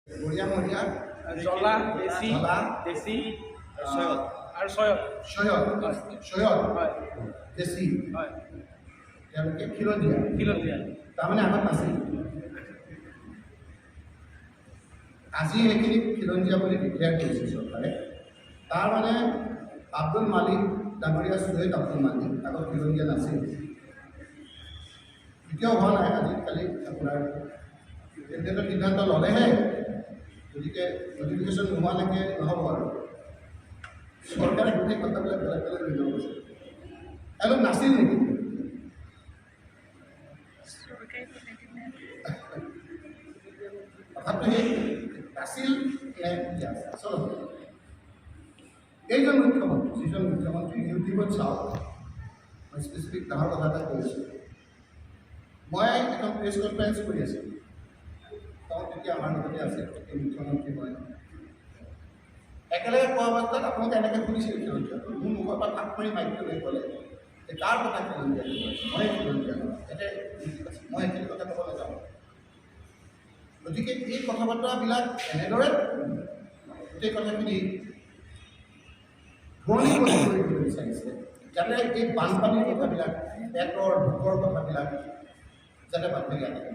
মৰিয়া মৰিয়া জ্বলা দেশী জ্বলা দেশী সৈয়দ আৰু চয়ত সৈয়দ সৈয়দ হয় দেশী হয় তেওঁলোকে খিলঞ্জীয়া খিলঞ্জীয়া তাৰমানে আগত নাছিল আজি সেইখিনি খিলঞ্জীয়া বুলি ডিক্লেয়াৰ কৰিছে চৰকাৰে তাৰ মানে আব্দুল মালিক ডাঙৰীয়া চৈয়দ আব্দুল মালিক আগত খিলঞ্জীয়া নাছিল এতিয়াও হোৱা নাই আজিকালি আপোনাৰ কেন্দ্ৰীয় সিদ্ধান্ত ল'লেহে গতিকে নটিফিকেশ্যন নোহোৱালৈকে নহ'ব আৰু চৰকাৰে গোটেই কথাবিলাক বেলেগ বেলেগ লৈ যাব গৈছে এওঁলোক নাছিল নেকি কথাটো সেই নাছিল আচলতে এইজন মুখ্যমন্ত্ৰী যিজন মুখ্যমন্ত্ৰী ইউটিউবত চাওক মই স্পেচিফিক ডাঙৰ কথা এটা কৈছোঁ মই এখন প্ৰেছ কনফাৰেঞ্চ কৰি আছিলোঁ তেওঁ তেতিয়া আমাৰ লগতে আছে এই মুখ্যমন্ত্ৰী মই একেলগে কোৱা অৱস্থাত আপোনালোকে এনেকৈ শুনিছিল খিলঞ্জীয়া মোৰ মুখৰ পৰা থাপ মাৰি মাইকটো লৈ ক'লে যে কাৰ কথা খিলঞ্জীয়া মই খিলঞ্জীয়া এতিয়া মই এইখিনি কথা ক'ব নাযাওঁ গতিকে এই কথা বতৰাবিলাক এনেদৰে গোটেই কথাখিনি ঘূৰণি কৰিবলৈ বিচাৰিছে যাতে এই বানপানীৰ কথাবিলাক পেটৰ ভোকৰ কথাবিলাক যাতে বানপানী আহে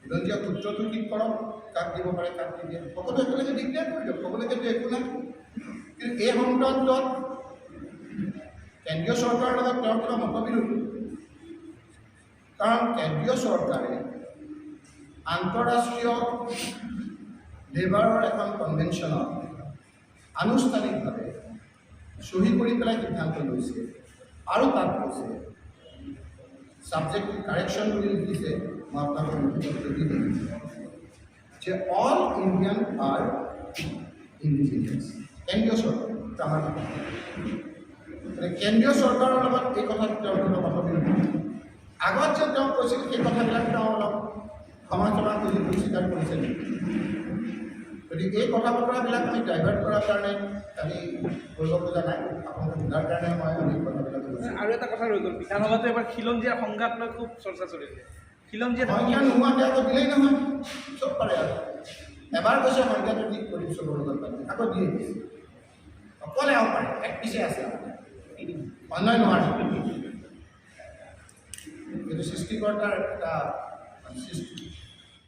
খিলঞ্জীয়া সূত্ৰটো ঠিক কৰক কাক দিব পাৰে কাক নিদিয়ে সকলো একেলগে ডিক্লেয়াৰ কৰি দিয়ক সকলোকেতো একো নাই কিন্তু এই সংক্ৰান্তত কেন্দ্ৰীয় চৰকাৰৰ লগত তেওঁৰ কিবা মতবিৰোধ কাৰণ কেন্দ্ৰীয় চৰকাৰে আন্তঃৰাষ্ট্ৰীয় লেবাৰৰ এখন কনভেনশ্যনত আনুষ্ঠানিকভাৱে চহী কৰি পেলাই সিদ্ধান্ত লৈছে আৰু তাত কৈছে ছাবজেক্ট কাৰেকশ্যন বুলি লিখিছে মই আপোনালোকৰ নথিপত্ৰ দি দিম যে অল ইণ্ডিয়ান আৰ ইণ্ডিজিনিয়াছ কেন্দ্ৰীয় চৰকাৰ আমাৰ কেন্দ্ৰীয় চৰকাৰৰ লগত এই কথাত তেওঁৰ কোনো মতবিৰোধ আগত যে তেওঁ কৈছিল সেই কথাবিলাক তেওঁ অলপ ক্ষমা কৰি স্বীকাৰ কৰিছে নেকি গতিকে এই কথা বতৰাবিলাক আমি ডাইভাৰ্ট কৰাৰ কাৰণে আমি কৰিব খোজা নাই আপোনালোকে সোধাৰ কাৰণে আমি কথাবিলাক আৰু এটা কথা ৰৈ গ'ল বিধানসভাতো এবাৰ খিলঞ্জীয়া সংঘাত লৈ খুব চৰ্চা চলিছে খিলঞ্জীয়া সংখ্যা নোহোৱাকৈ আকৌ দিলেই নহয় চব পাৰে আৰু এবাৰ কৈছে সংখ্যাটো ঠিক কৰিম চবৰ লগত পাতি আকৌ দিয়ে দিছে অকলে আৰু পাৰে এক পিছে আছে অন্যায় নোৱাৰে কিন্তু সৃষ্টিকৰ্তাৰ এটা সৃষ্টি